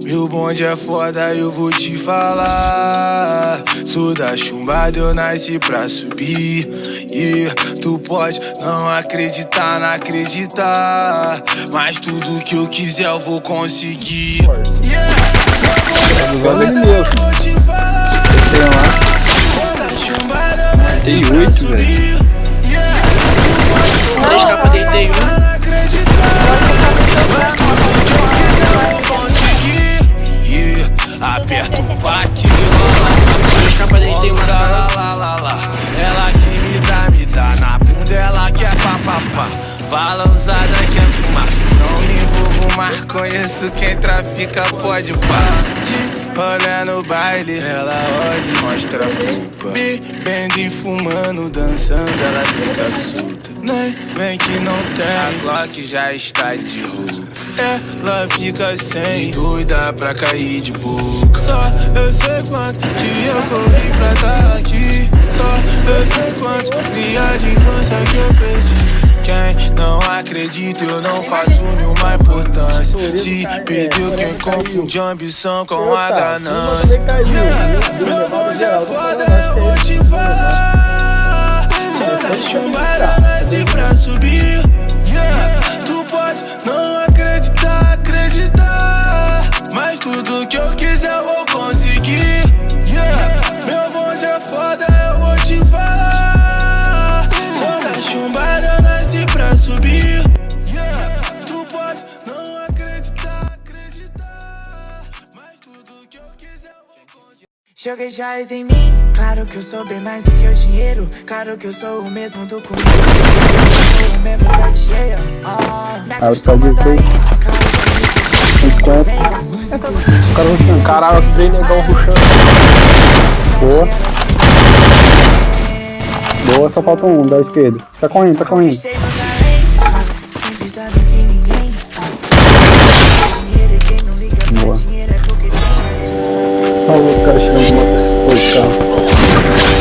Meu bonde é foda, eu vou te falar. Sou da chumbada, eu nasci pra subir. E tu pode não acreditar, não acreditar, mas tudo que eu quiser eu vou conseguir. Foda, eu vou te falar. Sou da chumbada, eu nasci pra subir. Três capas dele tem um. Aperta o pack, Três capas dele tem uma. ela que me dá na bunda, ela quer papapá. Balançada quer fumar, não me envolvo mais, conheço quem trafica, pode pá. Olha no baile, ela olha e mostra a roupa. Bebendo e fumando, dançando, ela fica solta. Nem vem que não tem, a Glock já está de roupa. Ela fica sem, doida pra cair de boca. Só eu sei quanto que eu corri pra tá aqui. Só eu sei quanto dia de infância que eu perdi. Quem não acredita, eu não faço nenhuma importância. Se perdeu quem confunde ambição com a ganância. Meu bonde é foda, eu vou te falar. Sou da chumbada, nasci pra subir. Tu pode não acreditar, mas tudo que eu quiser eu vou conseguir. Meu bonde é foda, eu vou te falar. Sou da chumbada, eu nasci pra subir. Tu pode não acreditar, mas tudo que eu quiser eu vou conseguir. Joguei joias em mim, claro que eu sou bem mais do que o dinheiro. Claro que eu sou o mesmo do começo, sou o mesmo da cheia. Me acostuma da isso, claro que eu O cara rushando. Caralho, os três negão rushando. Boa. Boa, só falta um da esquerda. Tá correndo, tá correndo. Boa. Olha o cara chegando de moto. Oi, carro.